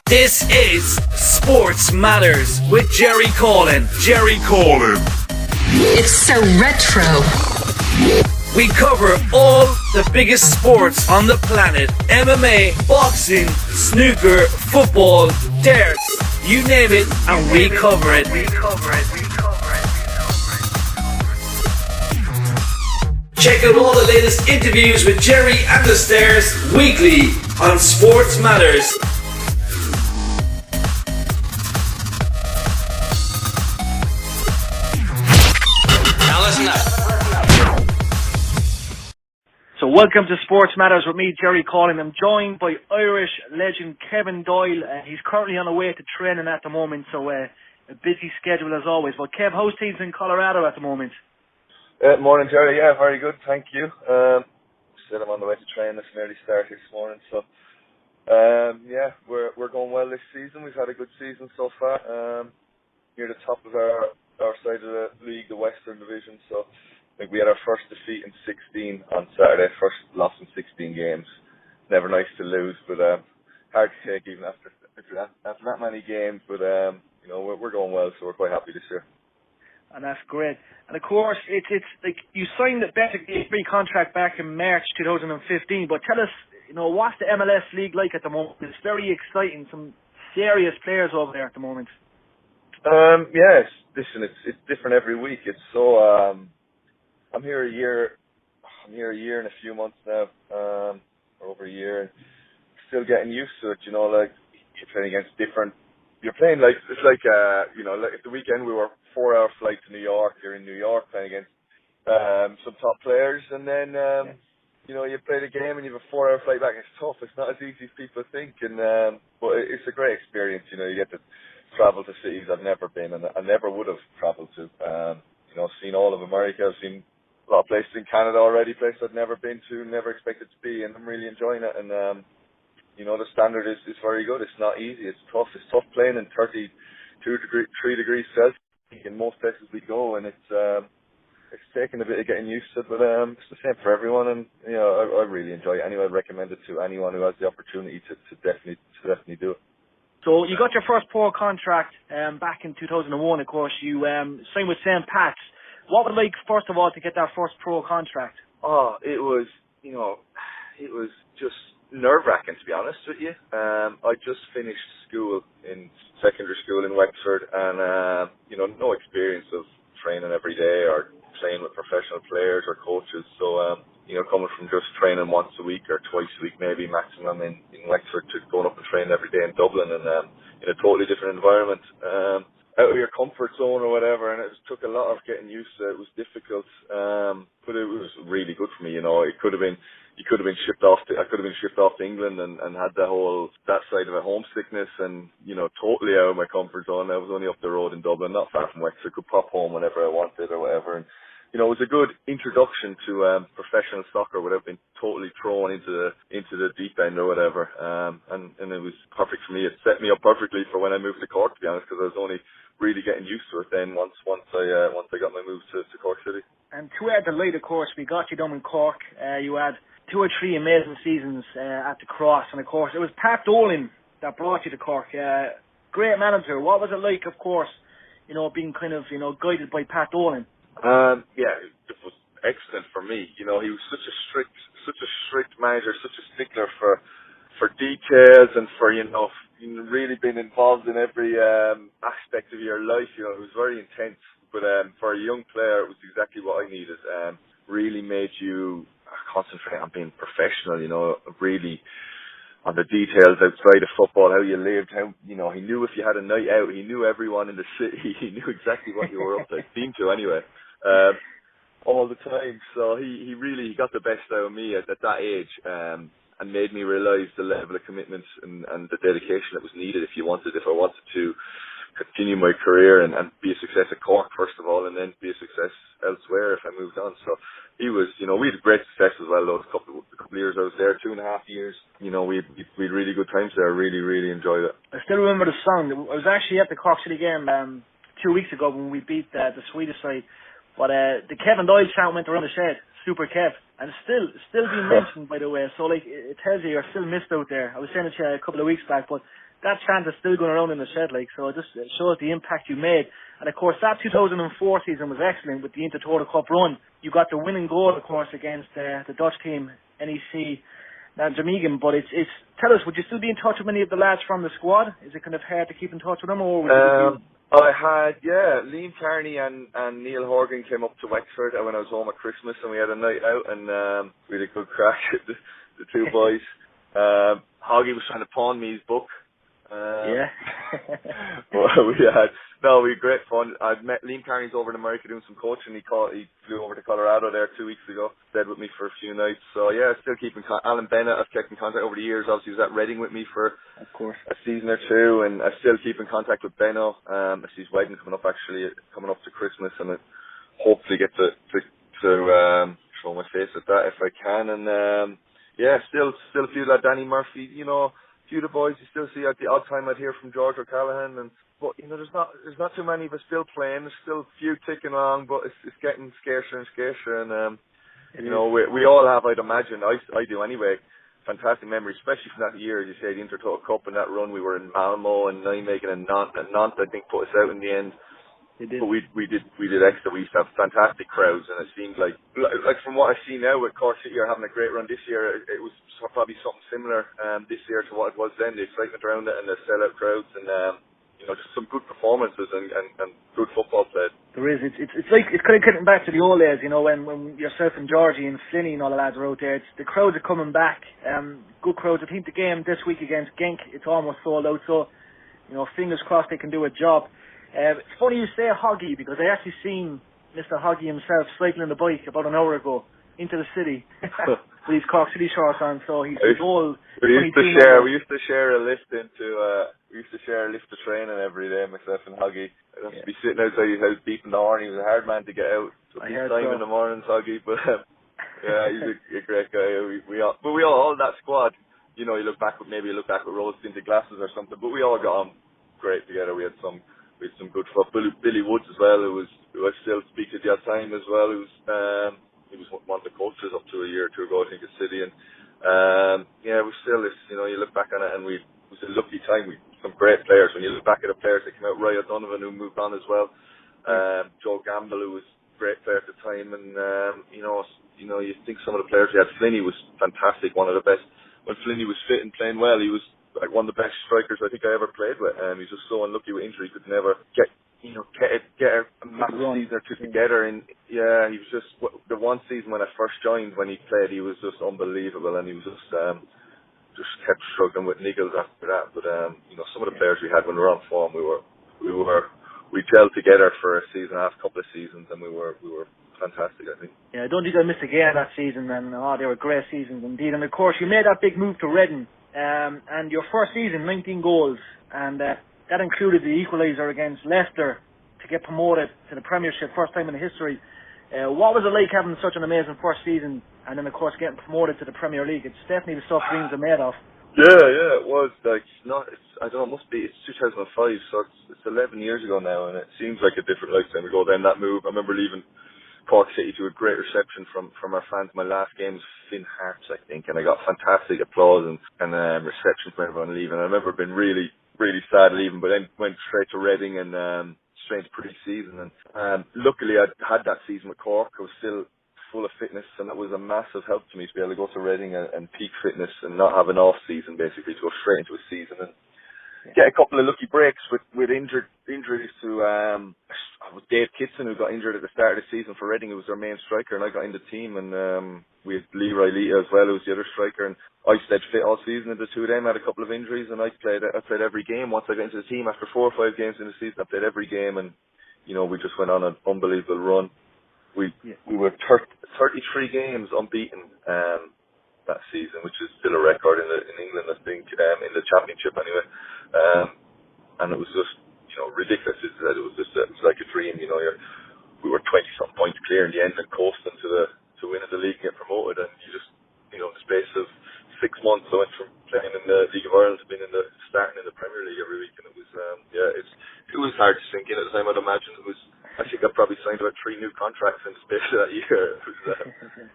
This is Sports Matters with Jerry Collin. It's so retro. We cover all the biggest sports on the planet. MMA, boxing, snooker, football, darts, you name it, and we cover it. Check out all the latest interviews with Jerry and the Stairs weekly on Sports Matters. So welcome to Sports Matters with me, Jerry Collin. I'm joined by Irish legend Kevin Doyle. He's currently on the way to training at the moment, so a busy schedule as always. But Kev, how's things in Colorado at the moment? Morning, Jerry. Yeah, very good, thank you. Said I'm on the way to train. It's an early start this morning, so yeah, we're going well this season. We've had a good season so far. Near the top of our side of the league, the Western Division. So I think we had our first defeat in 16 on Saturday. First loss in 16 games. Never nice to lose, but hard to take even after that many games. But you know, we're going well, so we're quite happy this year. And that's great. And of course, it's like you signed a basically a free contract back in March 2015. But tell us, you know, what's the MLS league like at the moment? It's very exciting. Some serious players over there at the moment. Yes, listen, it's different every week. It's so I'm here a year and a few months now, or over a year, and still getting used to it. You know, like you're playing against different. You're playing like it's like you know, like at the weekend we were 4-hour flight to New York. You're in New York playing against some top players, and then you know, you play the game and you have a 4-hour flight back. It's tough. It's not as easy as people think, and but it's a great experience. You know, you get to travel to cities I've never been and I never would have travelled to. You know, seen all of America. I've seen a lot of places in Canada already, places I've never been to, never expected to be, and I'm really enjoying it. And you know, the standard is very good. It's not easy. It's tough. It's tough playing in 3 degrees Celsius in most places we go, and it's taken a bit of getting used to it, but it's the same for everyone. And you know, I really enjoy it. Anyway, I'd recommend it to anyone who has the opportunity to definitely do it. So you got your first pro contract back in 2001, of course. You signed with St. Pat's. What was it like, first of all, to get that first pro contract? Oh, it was, you know, it was just nerve-wracking, to be honest with you. I just finished school in secondary school in Wexford, and, you know, no experience of training every day or playing with professional players or coaches. So, you know, coming from just training once a week or twice a week maybe maximum in Wexford to going up and training every day in Dublin, and in a totally different environment, out of your comfort zone or whatever, and it took a lot of getting used to it. It was difficult, but it was really good for me. You know, I could have been shipped off to England and had that side of it, homesickness, and you know, totally out of my comfort zone. I was only up the road in Dublin, not far from Wexford. Could pop home whenever I wanted or whatever, and you know, it was a good introduction to professional soccer without being totally thrown into the deep end or whatever. And it was perfect for me. It set me up perfectly for when I moved to Cork, to be honest, because I was only really getting used to it then once I got my move to Cork City. And to our delight, of course, we got you done in Cork. You had 2 or 3 amazing seasons at the Cross, and of course it was Pat Dolan that brought you to Cork. Great manager. What was it like, of course, you know, being kind of, you know, guided by Pat Dolan? Yeah, it was excellent for me. You know, he was such a strict manager, such a stickler for details and for, you know, really being involved in every aspect of your life. You know, it was very intense, but for a young player, it was exactly what I needed. Really made you concentrate on being professional. You know, really on the details outside of football, how you lived, how, you know, he knew if you had a night out, he knew everyone in the city, he knew exactly what you were up to, seemed to anyway, all the time. So he really got the best out of me at that age, and made me realise the level of commitment and the dedication that was needed if I wanted to continue my career and be a success at Cork, first of all, and then be a success elsewhere if I moved on. So he was, you know, we had great success as well those couple of years I was there, 2.5 years. You know, we had really good times there. I really enjoyed it. I still remember the song. I was actually at the Cork City game 2 weeks ago when we beat the Swedish side. But the Kevin Doyle sound went around the shed. Super Kev. and still being mentioned, by the way. So like, it tells you you're still missed out there. I was saying it to you a couple of weeks back, but that chant is still going around in the shed, like, so it shows the impact you made. And of course, that 2004 season was excellent with the Intertoto Cup run. You got the winning goal, of course, against the Dutch team, NEC Nijmegen. But it's tell us, would you still be in touch with many of the lads from the squad? Is it kind of hard to keep in touch with them, or would you? I had, Liam Carney and Neil Horgan came up to Wexford when I was home at Christmas, and we had a night out, and we had a good crack, the two boys. Hoggy was trying to pawn me his book. Yeah. We had great fun. I'd met Liam Carney's over in America doing some coaching. He flew over to Colorado there 2 weeks ago. Stayed with me for a few nights. So yeah, still keeping Alan Bennett. I've kept in contact over the years. Obviously, he was at Reading with me for a season or two, and I still keep in contact with Benno. I see his wedding coming up to Christmas, and I hopefully get to show my face at that if I can. And still a few like Danny Murphy, a few of the boys you still see at the odd time I'd hear from George O'Callaghan, but there's not too many of us still playing. There's still a few ticking along, but it's getting scarcer and scarcer, and we all have, I'd imagine, I do anyway, fantastic memories, especially from that year, as you say, the Intertoto Cup and that run. We were in Malmo and Nijmegen and Nantes, I think, put us out in the end. But we did extra. We used to have fantastic crowds, and it seemed like from what I see now with Cork City are having a great run this year. It was probably something similar this year to what it was then. The excitement around it and the sellout crowds, and just some good performances and good football played. There is. It's like it's kind of getting back to the old days, when yourself and Georgie and Flinney and all the lads were out there. The crowds are coming back. Good crowds. I think the game this week against Genk, it's almost sold out. So, fingers crossed they can do a job. It's funny you say Hoggy, because I actually seen Mr. Hoggy himself cycling the bike about an hour ago into the city with his Cork City shorts on. So he's old. We used to share a lift to training every day, myself and Hoggy. I'd have to be sitting outside his house beeping the horn. He was a hard man to get out. Took his time in the mornings, Hoggy, but he's a great guy. We all that squad. You look back with rose tinted glasses or something, but we all got on great together. We had some good stuff. Billy Woods as well, who I still speak to at that time as well. He was one of the coaches up to a year or two ago, I think, at City. And we still, you look back on it, and it was a lucky time. We some great players. When you look back at the players that came out, Ryan Donovan, who moved on as well, Joe Gamble, who was a great player at the time, and you think some of the players we had. Flinney was fantastic, one of the best. When Flinney was fit and playing well, he was like one of the best strikers I think I ever played with. He's just so unlucky with injury, could never get a massive season or two together. And he was just the one season when I first joined, when he played, he was just unbelievable, and he was just kept struggling with niggles after that. But some of the players we had when we were on form, we gelled together for a season, a couple of seasons, and we were fantastic, I think. Yeah, I don't think I missed a game that season, and they were great seasons indeed. And of course, you made that big move to Reading. And your first season, 19 goals, and that included the equaliser against Leicester to get promoted to the Premiership, first time in history. What was it like having such an amazing first season, and then of course getting promoted to the Premier League? It's definitely the stuff dreams are made of. Yeah, it was. I don't know, it's 2005, so it's 11 years ago now, and it seems like a different lifetime ago. Then that move, I remember leaving Cork City to a great reception from our fans. My last game was Finn Harps, I think, and I got fantastic applause and reception from everyone leaving. I remember being really, really sad leaving, but then went straight to Reading and straight to pre-season. And luckily, I had that season with Cork. I was still full of fitness, and that was a massive help to me to be able to go to Reading and peak fitness and not have an off season, basically, to go straight into a season. And get a couple of lucky breaks with injuries to it was Dave Kitson, who got injured at the start of the season for Reading, who was their main striker, and I got in the team, and we had Leroy Lita as well, who was the other striker, and I stayed fit all season, and the two of them had a couple of injuries, and I played every game. Once I got into the team, after 4 or 5 games in the season, I played every game, and we just went on an unbelievable run. We were 33 games unbeaten that season, which is still a record in England, I think, in the championship anyway. And it was just ridiculous. It was like a dream. We were 20-something points clear in the end and coasting to winning the league and get promoted. And you just in the space of 6 months, I went from playing in the League of Ireland to being starting in the Premier League every week, and it was it was hard to sink in at the time. I'd imagine it was I think I probably signed about 3 new contracts in the space of that year.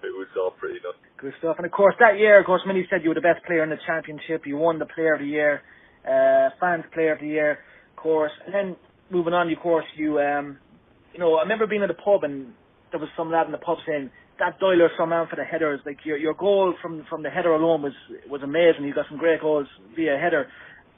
It was all pretty nuts. Good stuff. And of course, that year, of course, many said you were the best player in the championship. You won the Player of the Year, Fans Player of the Year, of course. And then moving on, of course, you know, I remember being at the pub and there was some lad in the pub saying that Doyle or some man for the headers. Like your goal from the header alone was amazing. You got some great goals via header.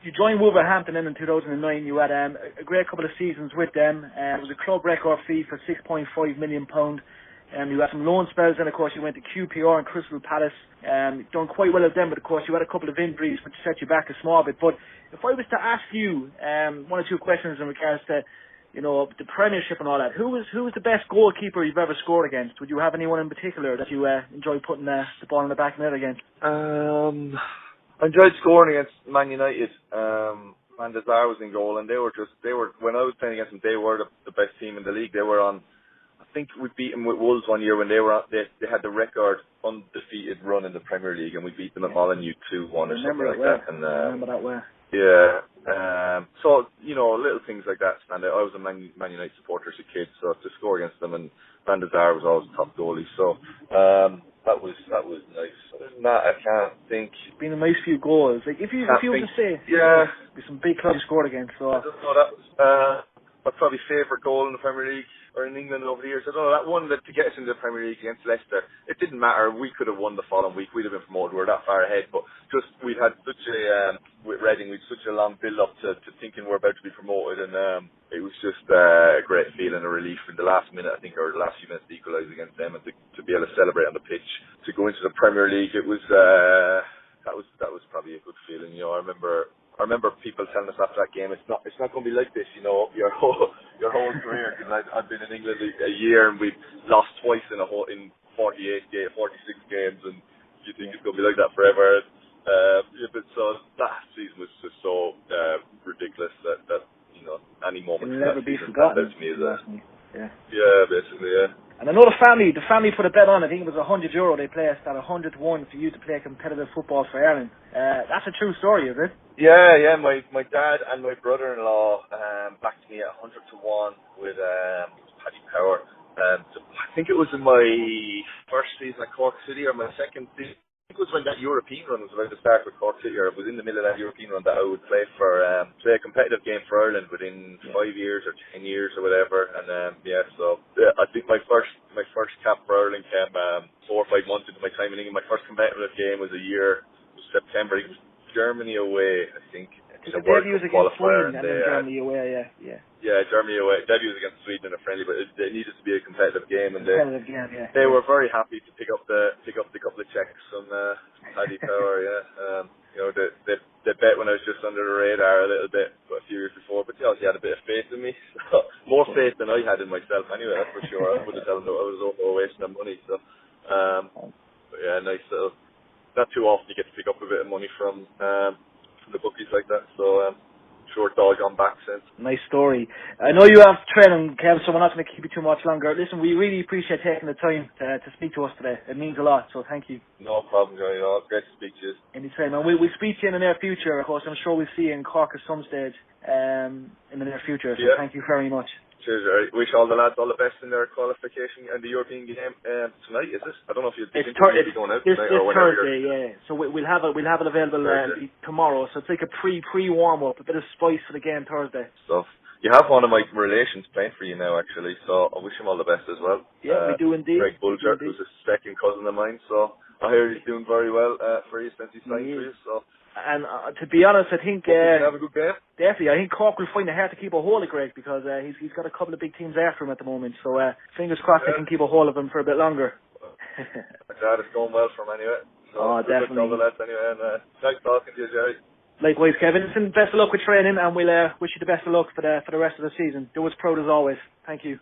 You joined Wolverhampton in 2009. You had a great couple of seasons with them. It was a club record fee for £6.5 million. You had some loan spells, and of course you went to QPR and Crystal Palace. You've done quite well at them, but of course you had a couple of injuries which set you back a small bit. But if I was to ask you 1 or 2 questions in regards to, you know, the Premiership and all that, who was the best goalkeeper you've ever scored against? Would you have anyone in particular that you enjoy putting the ball in the back of the net against? I enjoyed scoring against Man United. Van der Sar was in goal, and they were when I was playing against them, they were the best team in the league. They were on, I think we beat them with Wolves one year when they had the record undefeated run in the Premier League, and we beat them at Molineux 2-1 or something like that. And I remember that well. Yeah. So, you know, little things like that stand out. I was a Man United supporter as a kid, so to score against them, and Van der Sar was always top goalie. So that was nice. Other than that, I can't think. It's been a nice few goals. Like if you were to say, yeah, there's some big clubs you scored against. So I don't know, that was my probably favourite goal in the Premier League or in England over the years. I don't know, that one that to get us into the Premier League against Leicester, it didn't matter. We could have won the following week. We'd have been promoted. We were that far ahead, but just we'd had such a with Reading, we'd such a long build up to thinking we're about to be promoted, and it was just a great feeling, a relief in the last minute, I think, or the last few minutes to equalise against them, and to be able to celebrate on the pitch, to go into the Premier League. It was that was probably a good feeling. You know, I remember people telling us after that game, it's not going to be like this, you know, your whole career. Because I've been in England a year and we've lost twice in 46 games, and you think it's going to be like that forever. But so that season was just so ridiculous that you know, any moment it'll from never that be season forgotten. to me is Yeah, basically, yeah. And I know the family put a bet on. I think it was €100 they placed at 100 to 1 for you to play competitive football for Ireland. That's a true story, is it? Yeah. My dad and my brother-in-law backed me at 100 to 1 with Paddy Power. I think it was in my first season at Cork City or my second season. I think it was when that European run was about to start with Cork City, or it was in the middle of that European run that I would play a competitive game for Ireland within 5 years or 10 years or whatever. And I think my first cap for Ireland came 4 or 5 months into my time in England. My first competitive game was September. It was Germany away, I think. The debut was against Sweden and then Germany away, yeah. Yeah, Germany away. Debut was against Sweden in a friendly, but it needed to be a competitive game, and they were very happy to pick up the couple of checks from Paddy Power. Yeah, you know, they bet when I was just under the radar a little bit, a few years before, but they also had a bit of faith in me, so, more faith than I had in myself anyway. That's for sure. I would have told them that I was over wasting their money. So, but yeah, nice little. Not too often you get to pick up a bit of money from the bookies like that, so sure it's all gone back since. Nice story. I know you have training, Kev, so we're not going to keep you too much longer. Listen, we really appreciate taking the time to speak to us today. It means a lot, so thank you. No problem, Johnny. No, it's great to speak to you. Anytime, and we'll speak to you in the near future. Of course, I'm sure we'll see you in Cork at some stage in the near future, so thank you very much. Cheers, Jerry. Wish all the lads all the best in their qualification and the European game tonight. Is it? I don't know if you're going out tonight or whenever. Thursday, yeah. So we'll have it available tomorrow. So it's like a pre warm up, a bit of spice for the game Thursday. Stuff. You have one of my relations playing for you now, actually. So I wish him all the best as well. Yeah, we do indeed. Greg Bulger, who's a second cousin of mine. So I hear he's doing very well for you since he signed for you. So. And to be honest, I think have a good game. Definitely, I think Cork will find it hard to keep a hold of Greg because he's got a couple of big teams after him at the moment. So fingers crossed they can keep a hold of him for a bit longer. I'm glad it's going well for him anyway. So definitely. All the lads anyway, and nice talking to you, Jerry. Likewise, Kevin. Listen, best of luck with training, and we'll wish you the best of luck for the rest of the season. Do us proud as always. Thank you.